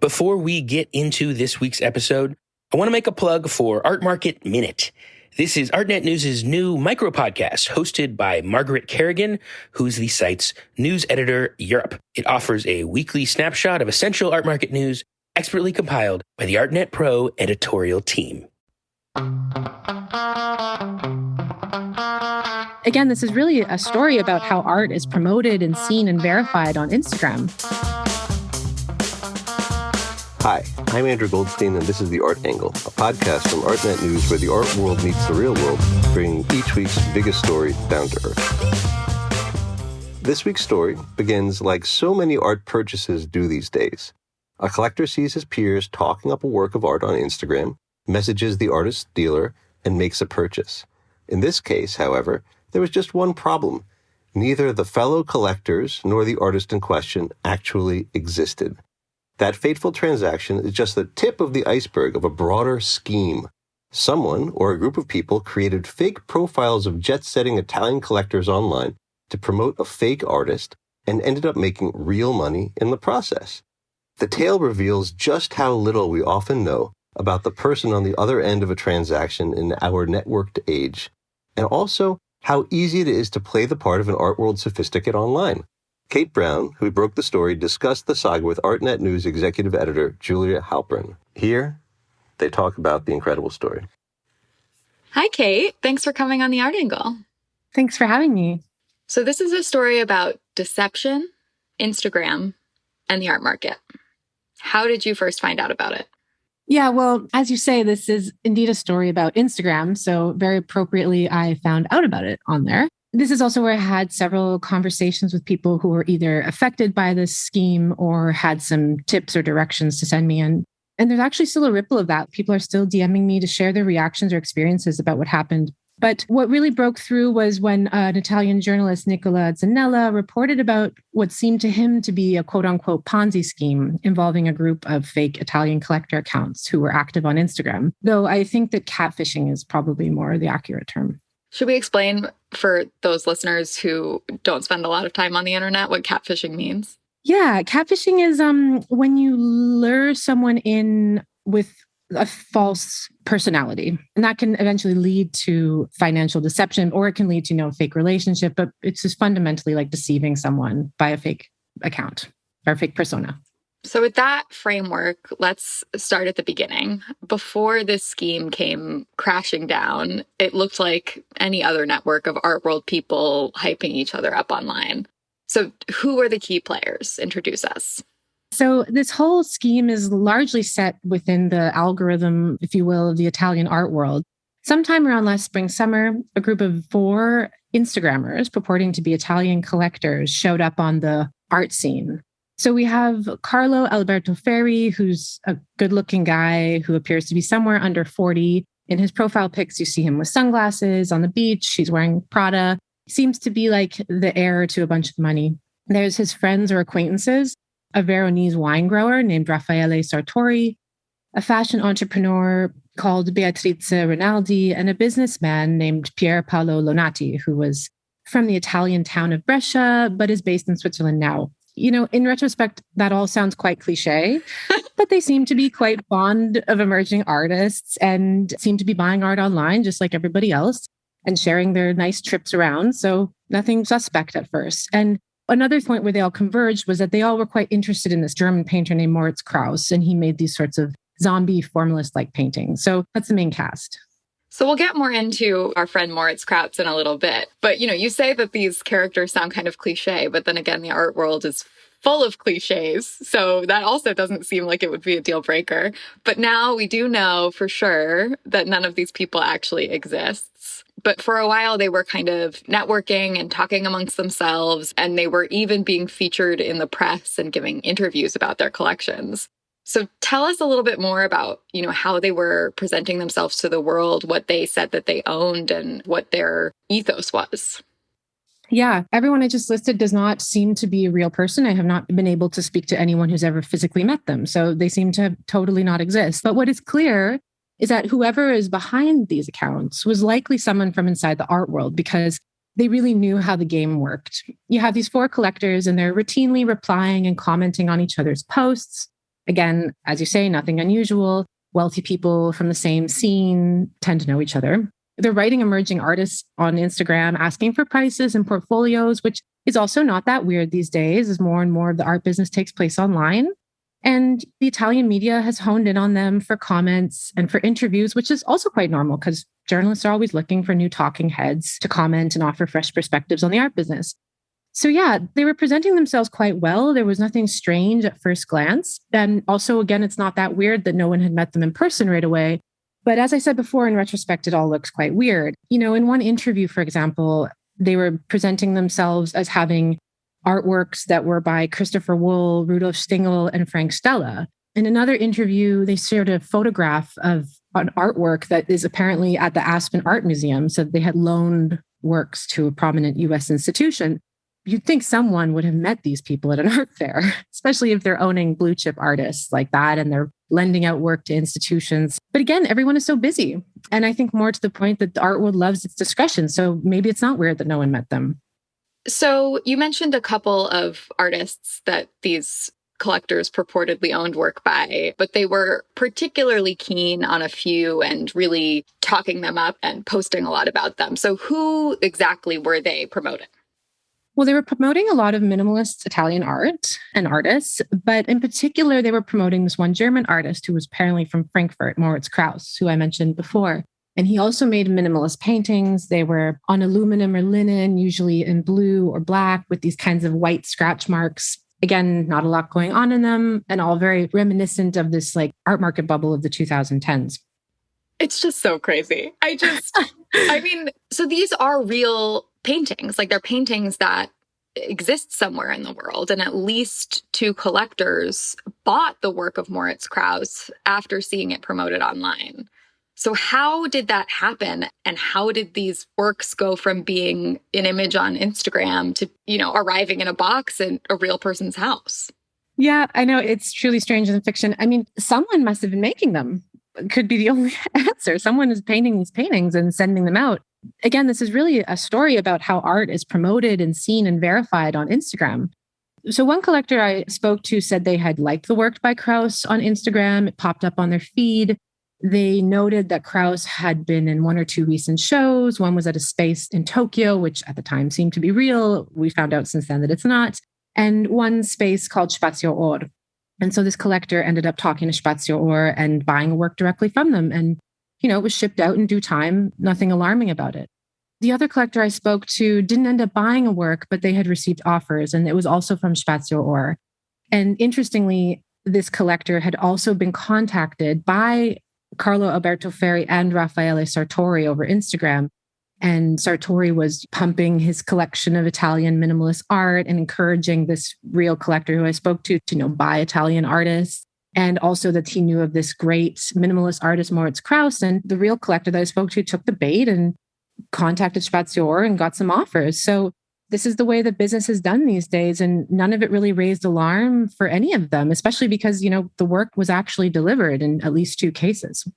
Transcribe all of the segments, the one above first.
Before we get into this week's episode, I want to make a plug for Art Market Minute. This is ArtNet News' new micro-podcast hosted by Margaret Kerrigan, who's the site's news editor Europe. It offers a weekly snapshot of essential art market news, expertly compiled by the ArtNet Pro editorial team. Again, this is really a story about how art is promoted and seen and verified on Instagram. Hi, I'm Andrew Goldstein, and this is The Art Angle, a podcast from ArtNet News where the art world meets the real world, bringing each week's biggest story down to earth. This week's story begins like so many art purchases do these days. A collector sees his peers talking up a work of art on Instagram, messages the artist's dealer, and makes a purchase. In this case, however, there was just one problem. Neither the fellow collectors nor the artist in question actually existed. That fateful transaction is just the tip of the iceberg of a broader scheme. Someone or a group of people created fake profiles of jet-setting Italian collectors online to promote a fake artist and ended up making real money in the process. The tale reveals just how little we often know about the person on the other end of a transaction in our networked age, and also how easy it is to play the part of an art world sophisticate online. Kate Brown, who broke the story, discussed the saga with ArtNet News executive editor Julia Halpern. Here, they talk about the incredible story. Hi, Kate. Thanks for coming on The Art Angle. Thanks for having me. So this is a story about deception, Instagram, and the art market. How did you first find out about it? Yeah, well, as you say, this is indeed a story about Instagram. So very appropriately, I found out about it on there. This is also where I had several conversations with people who were either affected by this scheme or had some tips or directions to send me. And there's actually still a ripple of that. People are still DMing me to share their reactions or experiences about what happened. But what really broke through was when an Italian journalist, Nicola Zanella, reported about what seemed to him to be a quote-unquote Ponzi scheme involving a group of fake Italian collector accounts who were active on Instagram, though I think that catfishing is probably more the accurate term. Should we explain for those listeners who don't spend a lot of time on the internet what catfishing means? Yeah, catfishing is when you lure someone in with a false personality. And that can eventually lead to financial deception, or it can lead to fake relationship, but it's just fundamentally like deceiving someone by a fake account or a fake persona. So with that framework, let's start at the beginning. Before this scheme came crashing down, it looked like any other network of art world people hyping each other up online. So who are the key players? Introduce us. So this whole scheme is largely set within the algorithm, if you will, of the Italian art world. Sometime around last spring, summer, a group of 4 Instagrammers purporting to be Italian collectors showed up on the art scene. So we have Carlo Alberto Ferri, who's a good-looking guy who appears to be somewhere under 40. In his profile pics, you see him with sunglasses on the beach. He's wearing Prada. Seems to be like the heir to a bunch of money. There's his friends or acquaintances, a Veronese wine grower named Raffaele Sartori, a fashion entrepreneur called Beatrice Rinaldi, and a businessman named Pier Paolo Lonati, who was from the Italian town of Brescia, but is based in Switzerland now. In retrospect, that all sounds quite cliche, but they seem to be quite fond of emerging artists and seem to be buying art online, just like everybody else, and sharing their nice trips around. So nothing suspect at first. And another point where they all converged was that they all were quite interested in this German painter named Moritz Kraus, and he made these sorts of zombie formalist-like paintings. So that's the main cast. So we'll get more into our friend Moritz Kraus in a little bit. But, you say that these characters sound kind of cliche, but then again, the art world is full of cliches. So that also doesn't seem like it would be a deal breaker. But now we do know for sure that none of these people actually exists. But for a while, they were kind of networking and talking amongst themselves, and they were even being featured in the press and giving interviews about their collections. So tell us a little bit more about, how they were presenting themselves to the world, what they said that they owned, and what their ethos was. Yeah, everyone I just listed does not seem to be a real person. I have not been able to speak to anyone who's ever physically met them. So they seem to totally not exist. But what is clear is that whoever is behind these accounts was likely someone from inside the art world, because they really knew how the game worked. You have these 4 collectors and they're routinely replying and commenting on each other's posts. Again, as you say, nothing unusual. Wealthy people from the same scene tend to know each other. They're writing emerging artists on Instagram, asking for prices and portfolios, which is also not that weird these days as more and more of the art business takes place online. And the Italian media has honed in on them for comments and for interviews, which is also quite normal because journalists are always looking for new talking heads to comment and offer fresh perspectives on the art business. So yeah, they were presenting themselves quite well. There was nothing strange at first glance. And also, again, it's not that weird that no one had met them in person right away. But as I said before, in retrospect, it all looks quite weird. In one interview, for example, they were presenting themselves as having artworks that were by Christopher Wool, Rudolf Stingel, and Frank Stella. In another interview, they shared a photograph of an artwork that is apparently at the Aspen Art Museum. So they had loaned works to a prominent US institution. You'd think someone would have met these people at an art fair, especially if they're owning blue chip artists like that and they're lending out work to institutions. But again, everyone is so busy. And I think more to the point that the art world loves its discretion. So maybe it's not weird that no one met them. So you mentioned a couple of artists that these collectors purportedly owned work by, but they were particularly keen on a few and really talking them up and posting a lot about them. So who exactly were they promoting? Well, they were promoting a lot of minimalist Italian art and artists, but in particular, they were promoting this one German artist who was apparently from Frankfurt, Moritz Kraus, who I mentioned before. And he also made minimalist paintings. They were on aluminum or linen, usually in blue or black with these kinds of white scratch marks. Again, not a lot going on in them and all very reminiscent of this art market bubble of the 2010s. It's just so crazy. So these are real paintings. They're paintings that exist somewhere in the world. And at least two collectors bought the work of Moritz Kraus after seeing it promoted online. So how did that happen? And how did these works go from being an image on Instagram to, arriving in a box in a real person's house? Yeah, I know it's truly strange in fiction. Someone must have been making them. Could be the only answer. Someone is painting these paintings and sending them out. Again, this is really a story about how art is promoted and seen and verified on Instagram. So one collector I spoke to said they had liked the work by Kraus on Instagram. It popped up on their feed. They noted that Kraus had been in one or two recent shows. One was at a space in Tokyo, which at the time seemed to be real. We found out since then that it's not. And one space called Spazio Or. And so this collector ended up talking to Spazio Or and buying a work directly from them. And, it was shipped out in due time, nothing alarming about it. The other collector I spoke to didn't end up buying a work, but they had received offers, and it was also from Spazio Or. And interestingly, this collector had also been contacted by Carlo Alberto Ferri and Raffaele Sartori over Instagram. And Sartori was pumping his collection of Italian minimalist art and encouraging this real collector who I spoke to buy Italian artists. And also that he knew of this great minimalist artist, Moritz Kraus. And the real collector that I spoke to took the bait and contacted Spazio Or and got some offers. So this is the way that business is done these days. And none of it really raised alarm for any of them, especially because, the work was actually delivered in at least two cases.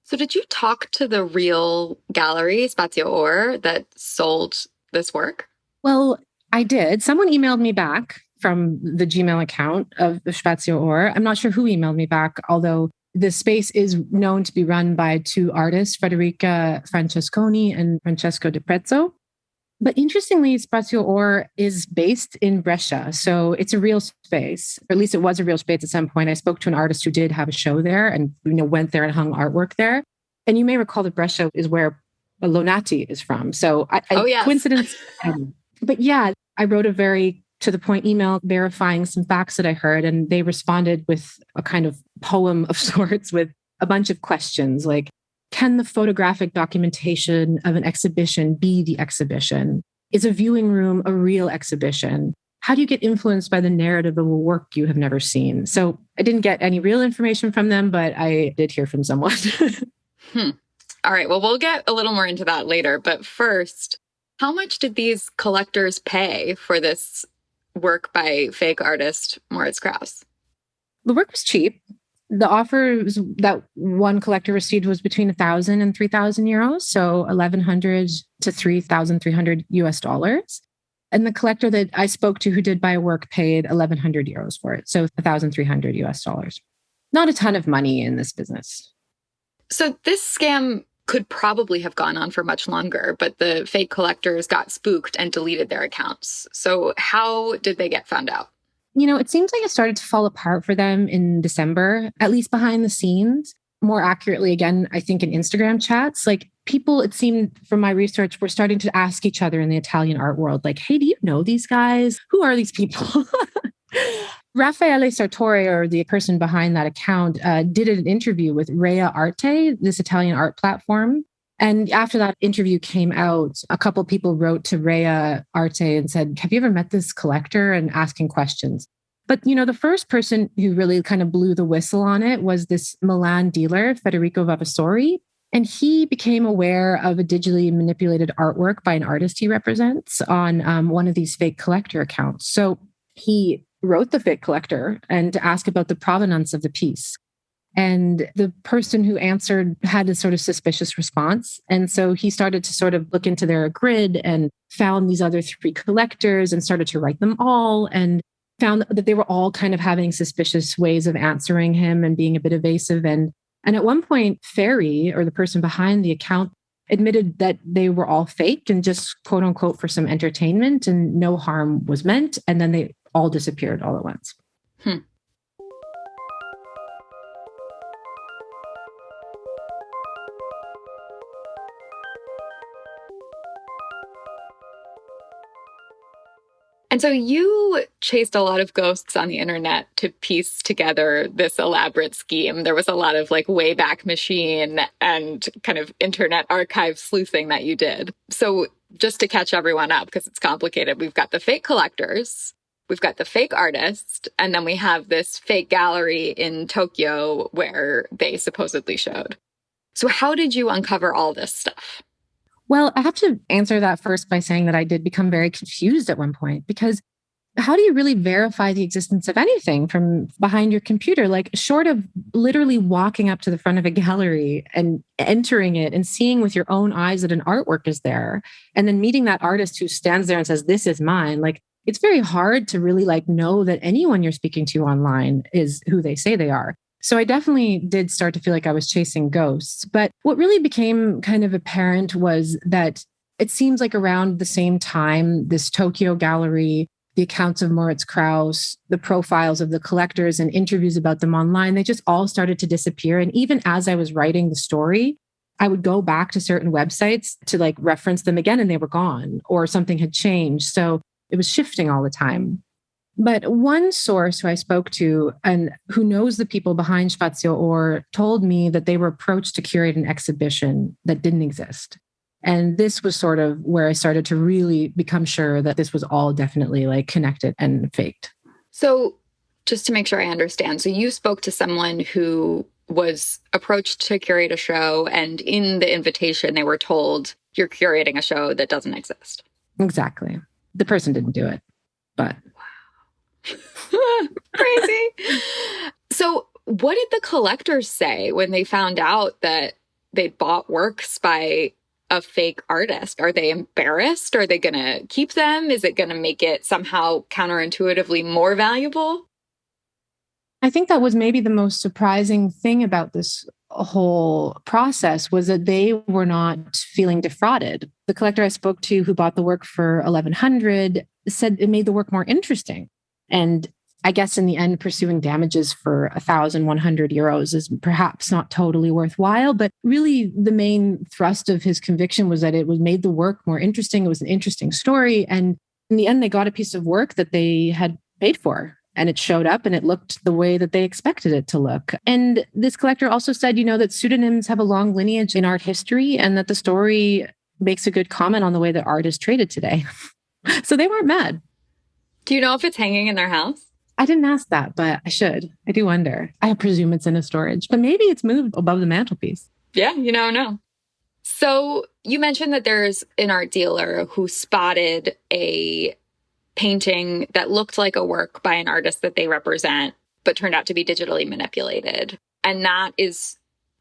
So did you talk to the real gallery, Spazio Or, that sold this work? Well, I did. Someone emailed me back from the Gmail account of Spazio Or. I'm not sure who emailed me back, although the space is known to be run by two artists, Federica Francesconi and Francesco Di Prezzo. But interestingly, Spazio Or is based in Brescia. So it's a real space, or at least it was a real space at some point. I spoke to an artist who did have a show there and went there and hung artwork there. And you may recall that Brescia is where Lonati is from. So yes. Coincidence. But yeah, I wrote a very to the point email verifying some facts that I heard. And they responded with a kind of poem of sorts with a bunch of questions like, can the photographic documentation of an exhibition be the exhibition? Is a viewing room a real exhibition? How do you get influenced by the narrative of a work you have never seen? So I didn't get any real information from them, but I did hear from someone. All right. Well, we'll get a little more into that later. But first, how much did these collectors pay for this work by fake artist Moritz Kraus? The work was cheap. The offer that one collector received was between 1,000 and 3,000 euros, so 1,100 to 3,300 US dollars. And the collector that I spoke to who did buy work paid 1,100 euros for it, so 1,300 US dollars. not a ton of money in this business. So this scam could probably have gone on for much longer, but the fake collectors got spooked and deleted their accounts. So how did they get found out? It seems like it started to fall apart for them in December, at least behind the scenes. More accurately, again, I think in Instagram chats, like people, it seemed from my research, were starting to ask each other in the Italian art world, like, hey, do you know these guys? Who are these people? Raffaele Sartori, or the person behind that account, did an interview with Rea Arte, this Italian art platform. And after that interview came out, a couple people wrote to Rea Arte and said, have you ever met this collector? And asking questions. But, the first person who really kind of blew the whistle on it was this Milan dealer, Federico Vavasori. And he became aware of a digitally manipulated artwork by an artist he represents on one of these fake collector accounts. So he wrote the fake collector and to ask about the provenance of the piece. And the person who answered had a sort of suspicious response. And so he started to sort of look into their grid and found these other 3 collectors and started to write them all and found that they were all kind of having suspicious ways of answering him and being a bit evasive. And at one point, Ferry, or the person behind the account, admitted that they were all faked and just quote unquote for some entertainment and no harm was meant. And then they all disappeared all at once. And so you chased a lot of ghosts on the internet to piece together this elaborate scheme. There was a lot of Wayback Machine and kind of internet archive sleuthing that you did. So just to catch everyone up, because it's complicated, we've got the fake collectors, we've got the fake artist, and then we have this fake gallery in Tokyo where they supposedly showed. So how did you uncover all this stuff? Well, I have to answer that first by saying that I did become very confused at one point, because how do you really verify the existence of anything from behind your computer? Short of literally walking up to the front of a gallery and entering it and seeing with your own eyes that an artwork is there, and then meeting that artist who stands there and says, this is mine. It's very hard to really know that anyone you're speaking to online is who they say they are. So I definitely did start to feel like I was chasing ghosts. But what really became kind of apparent was that it seems like around the same time, this Tokyo gallery, the accounts of Moritz Kraus, the profiles of the collectors and interviews about them online, they just all started to disappear. And even as I was writing the story, I would go back to certain websites to reference them again and they were gone or something had changed. So it was shifting all the time. But one source who I spoke to and who knows the people behind Spazio Or told me that they were approached to curate an exhibition that didn't exist. And this was sort of where I started to really become sure that this was all definitely connected and faked. So just to make sure I understand, so you spoke to someone who was approached to curate a show, and in the invitation, they were told, you're curating a show that doesn't exist. Exactly. The person didn't do it, but... Crazy. So what did the collectors say when they found out that they'd bought works by a fake artist? Are they embarrassed? Are they going to keep them? Is it going to make it somehow counterintuitively more valuable? I think that was maybe the most surprising thing about this whole process was that they were not feeling defrauded. The collector I spoke to who bought the work for 1,100 said it made the work more interesting. And I guess in the end, pursuing damages for 1,100 euros is perhaps not totally worthwhile. But really, the main thrust of his conviction was that it was made the work more interesting. It was an interesting story. And in the end, they got a piece of work that they had paid for. And it showed up and it looked the way that they expected it to look. And this collector also said, that pseudonyms have a long lineage in art history and that the story makes a good comment on the way that art is traded today. So they weren't mad. Do you know if it's hanging in their house? I didn't ask that, but I should. I do wonder. I presume it's in a storage, but maybe it's moved above the mantelpiece. Yeah, you never know. So you mentioned that there's an art dealer who spotted a painting that looked like a work by an artist that they represent, but turned out to be digitally manipulated. And that is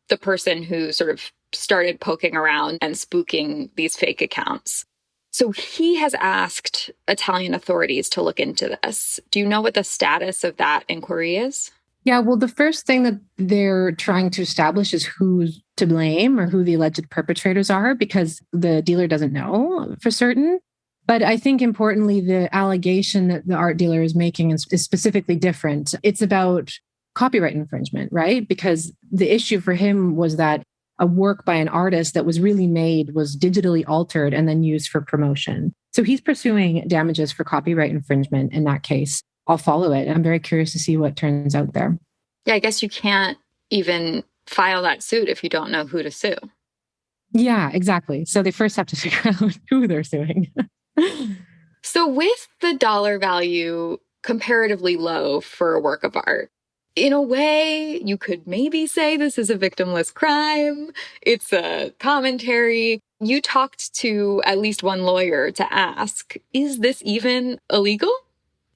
the person who sort of started poking around and spooking these fake accounts. So he has asked Italian authorities to look into this. Do you know what the status of that inquiry is? Yeah, well, the first thing that they're trying to establish is who's to blame or who the alleged perpetrators are, because the dealer doesn't know for certain. But I think importantly, the allegation that the art dealer is making is specifically different. It's about copyright infringement, right? Because the issue for him was that a work by an artist that was really made was digitally altered and then used for promotion. So he's pursuing damages for copyright infringement in that case. I'll follow it. I'm very curious to see what turns out there. Yeah, I guess you can't even file that suit if you don't know who to sue. Yeah, exactly. So they first have to figure out who they're suing. So with the dollar value comparatively low for a work of art, in a way, you could maybe say this is a victimless crime. It's a commentary. You talked to at least one lawyer to ask, is this even illegal?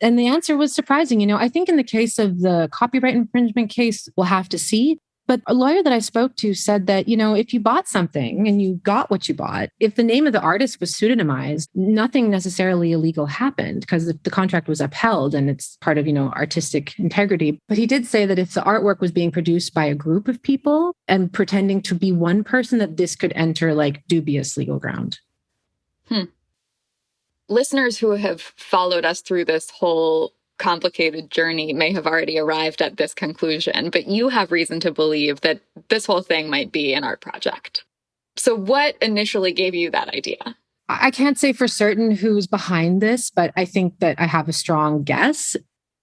And the answer was surprising. I think in the case of the copyright infringement case, we'll have to see. But a lawyer that I spoke to said that, if you bought something and you got what you bought, if the name of the artist was pseudonymized, nothing necessarily illegal happened because the contract was upheld and it's part of, artistic integrity. But he did say that if the artwork was being produced by a group of people and pretending to be one person, that this could enter like dubious legal ground. Listeners who have followed us through this whole complicated journey may have already arrived at this conclusion, but you have reason to believe that this whole thing might be an art project. So what initially gave you that idea? I can't say for certain who's behind this, but I think that I have a strong guess.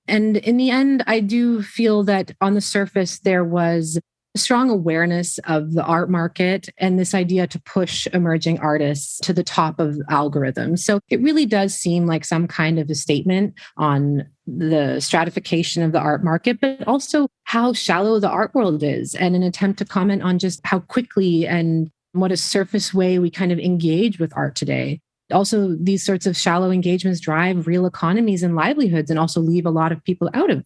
And in the end, I do feel that on the surface, there was a strong awareness of the art market and this idea to push emerging artists to the top of algorithms. So it really does seem like some kind of a statement on the stratification of the art market, but also how shallow the art world is, and an attempt to comment on just how quickly and what a surface way we kind of engage with art today. Also, these sorts of shallow engagements drive real economies and livelihoods and also leave a lot of people out of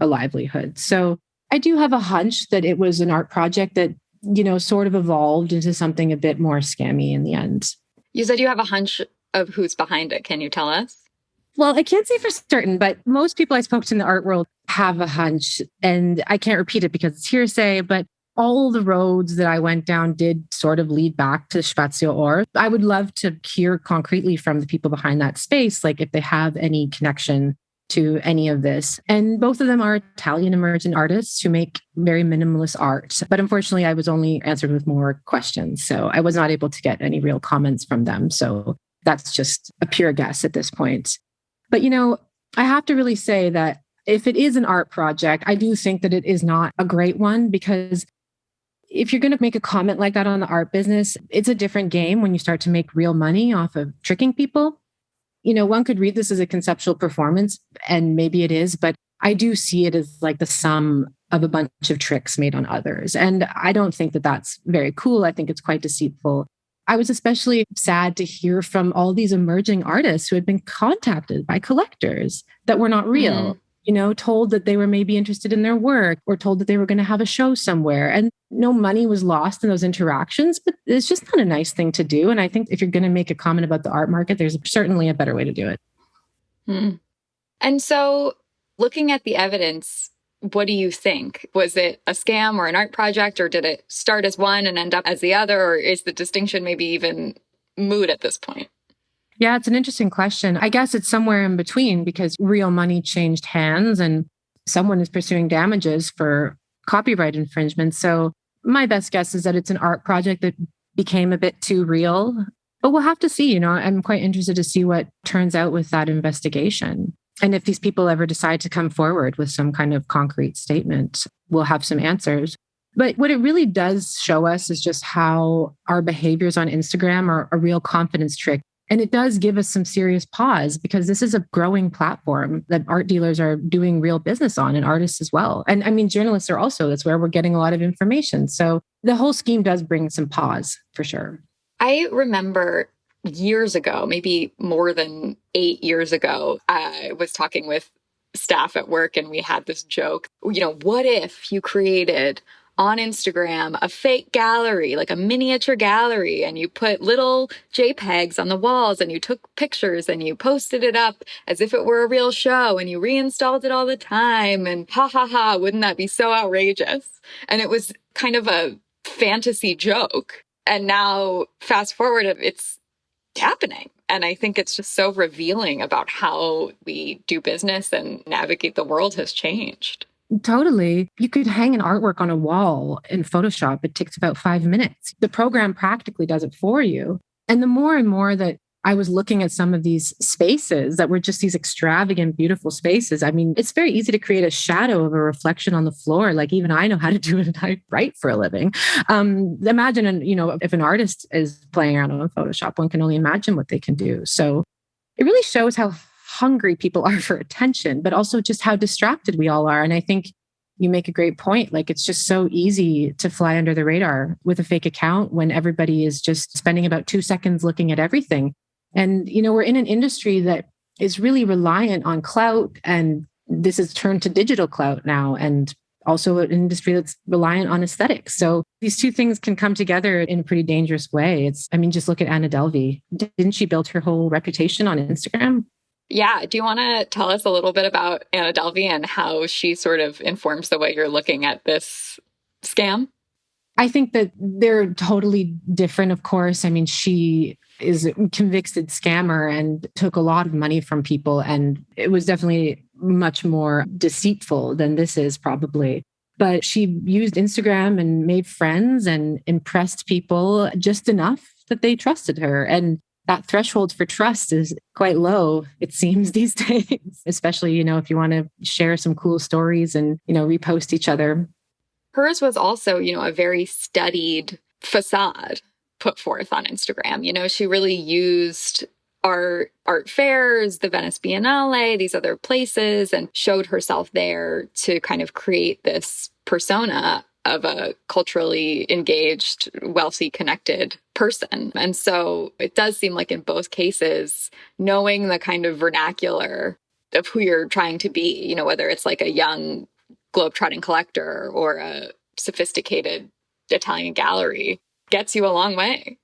a livelihood. So I do have a hunch that it was an art project that, sort of evolved into something a bit more scammy in the end. You said you have a hunch of who's behind it. Can you tell us? Well, I can't say for certain, but most people I spoke to in the art world have a hunch, and I can't repeat it because it's hearsay, but all the roads that I went down did sort of lead back to Spazio Or. I would love to hear concretely from the people behind that space, like if they have any connection to any of this. And both of them are Italian emergent artists who make very minimalist art. But unfortunately, I was only answered with more questions. So I was not able to get any real comments from them. So that's just a pure guess at this point. But, I have to really say that if it is an art project, I do think that it is not a great one, because if you're going to make a comment like that on the art business, it's a different game when you start to make real money off of tricking people. One could read this as a conceptual performance, and maybe it is, but I do see it as like the sum of a bunch of tricks made on others. And I don't think that that's very cool. I think it's quite deceitful. I was especially sad to hear from all these emerging artists who had been contacted by collectors that were not real. Told that they were maybe interested in their work or told that they were going to have a show somewhere. And no money was lost in those interactions, but it's just not a nice thing to do. And I think if you're going to make a comment about the art market, there's certainly a better way to do it. And so looking at the evidence, what do you think? Was it a scam or an art project, or did it start as one and end up as the other? Or is the distinction maybe even moot at this point? Yeah, it's an interesting question. I guess it's somewhere in between, because real money changed hands and someone is pursuing damages for copyright infringement. So my best guess is that it's an art project that became a bit too real. But we'll have to see. I'm quite interested to see what turns out with that investigation. And if these people ever decide to come forward with some kind of concrete statement, we'll have some answers. But what it really does show us is just how our behaviors on Instagram are a real confidence trick. And it does give us some serious pause, because this is a growing platform that art dealers are doing real business on, and artists as well. And I mean, journalists are also, that's where we're getting a lot of information. So the whole scheme does bring some pause for sure. I remember years ago, maybe more than 8 years ago, I was talking with staff at work and we had this joke, what if you created on Instagram a fake gallery, like a miniature gallery, and you put little JPEGs on the walls and you took pictures and you posted it up as if it were a real show and you reinstalled it all the time, and ha ha ha, wouldn't that be so outrageous? And it was kind of a fantasy joke. And now fast forward, it's happening. And I think it's just so revealing about how we do business and navigate the world has changed. Totally. You could hang an artwork on a wall in Photoshop. It takes about 5 minutes. The program practically does it for you. And the more and more that I was looking at some of these spaces that were just these extravagant, beautiful spaces. I mean, it's very easy to create a shadow of a reflection on the floor. Like even I know how to do it and I write for a living. Imagine, if an artist is playing around on Photoshop, one can only imagine what they can do. So it really shows how hungry people are for attention, but also just how distracted we all are. And I think you make a great point. Like it's just so easy to fly under the radar with a fake account when everybody is just spending about 2 seconds looking at everything. And, we're in an industry that is really reliant on clout, and this has turned to digital clout now, and also an industry that's reliant on aesthetics. So these two things can come together in a pretty dangerous way. Just look at Anna Delvey. Didn't she build her whole reputation on Instagram? Yeah. Do you want to tell us a little bit about Anna Delvey and how she sort of informs the way you're looking at this scam? I think that they're totally different, of course. I mean, she is a convicted scammer and took a lot of money from people. And it was definitely much more deceitful than this is probably. But she used Instagram and made friends and impressed people just enough that they trusted her. And that threshold for trust is quite low, it seems, these days, especially, if you want to share some cool stories and, repost each other. Hers was also, a very studied facade put forth on Instagram. She really used art fairs, the Venice Biennale, these other places, and showed herself there to kind of create this persona of a culturally engaged, wealthy, connected person. And so it does seem like in both cases, knowing the kind of vernacular of who you're trying to be, whether it's like a young globetrotting collector or a sophisticated Italian gallery, gets you a long way.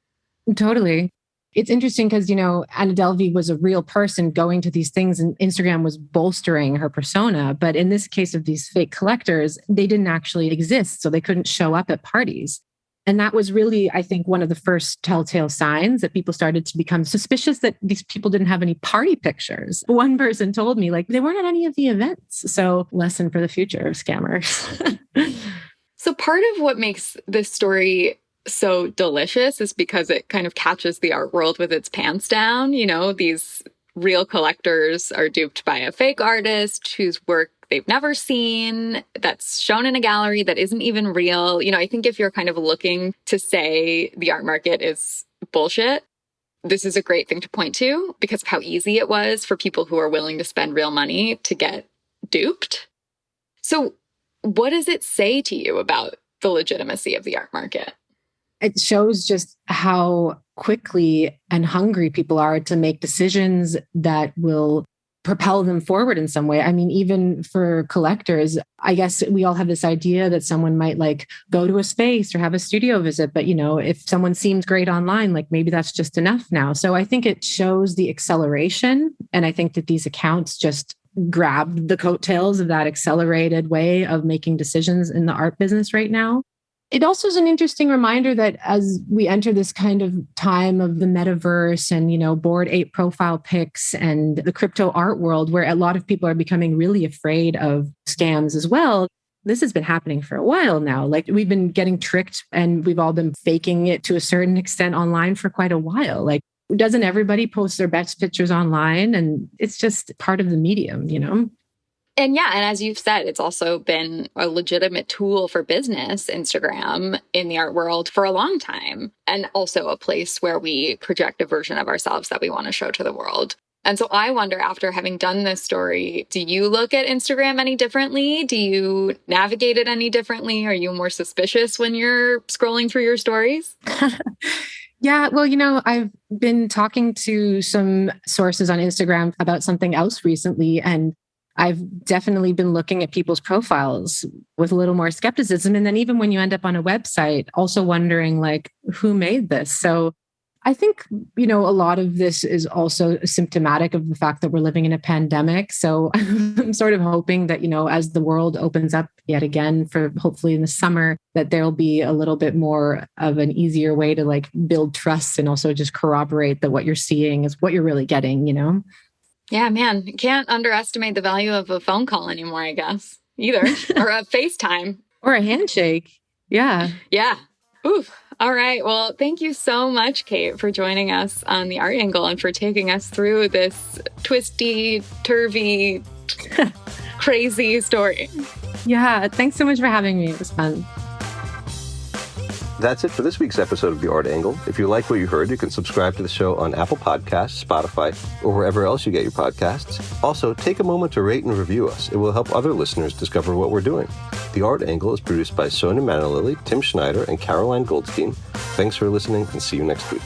Totally. It's interesting because, Anna Delvey was a real person going to these things and Instagram was bolstering her persona. But in this case of these fake collectors, they didn't actually exist. So they couldn't show up at parties. And that was really, I think, one of the first telltale signs that people started to become suspicious that these people didn't have any party pictures. One person told me, they weren't at any of the events. So lesson for the future of scammers. So part of what makes this story so delicious is because it kind of catches the art world with its pants down. These real collectors are duped by a fake artist whose work they've never seen, that's shown in a gallery that isn't even real. I think if you're kind of looking to say the art market is bullshit, this is a great thing to point to because of how easy it was for people who are willing to spend real money to get duped. So what does it say to you about the legitimacy of the art market? It shows just how quickly and hungry people are to make decisions that will propel them forward in some way. I mean, even for collectors, I guess we all have this idea that someone might go to a space or have a studio visit. But, if someone seems great online, maybe that's just enough now. So I think it shows the acceleration. And I think that these accounts just grabbed the coattails of that accelerated way of making decisions in the art business right now. It also is an interesting reminder that as we enter this kind of time of the metaverse and, Bored Ape profile pics and the crypto art world, where a lot of people are becoming really afraid of scams as well. This has been happening for a while now. We've been getting tricked and we've all been faking it to a certain extent online for quite a while. Doesn't everybody post their best pictures online? And it's just part of the medium, And yeah, and as you've said, it's also been a legitimate tool for business, Instagram, in the art world for a long time. And also a place where we project a version of ourselves that we want to show to the world. And so I wonder, after having done this story, do you look at Instagram any differently? Do you navigate it any differently? Are you more suspicious when you're scrolling through your stories? Yeah, well, I've been talking to some sources on Instagram about something else recently, and I've definitely been looking at people's profiles with a little more skepticism. And then even when you end up on a website, also wondering like, who made this? So I think, a lot of this is also symptomatic of the fact that we're living in a pandemic. So I'm sort of hoping that, as the world opens up yet again for hopefully in the summer, that there'll be a little bit more of an easier way to like build trust and also just corroborate that what you're seeing is what you're really getting, Yeah, man, you can't underestimate the value of a phone call anymore, I guess, either, or a FaceTime. Or a handshake. Yeah. Yeah. Oof. All right. Well, thank you so much, Kate, for joining us on The Art Angle and for taking us through this twisty, turvy, crazy story. Yeah. Thanks so much for having me. It was fun. That's it for this week's episode of The Art Angle. If you like what you heard, you can subscribe to the show on Apple Podcasts, Spotify, or wherever else you get your podcasts. Also, take a moment to rate and review us. It will help other listeners discover what we're doing. The Art Angle is produced by Sonia Manalili, Tim Schneider, and Caroline Goldstein. Thanks for listening, and see you next week.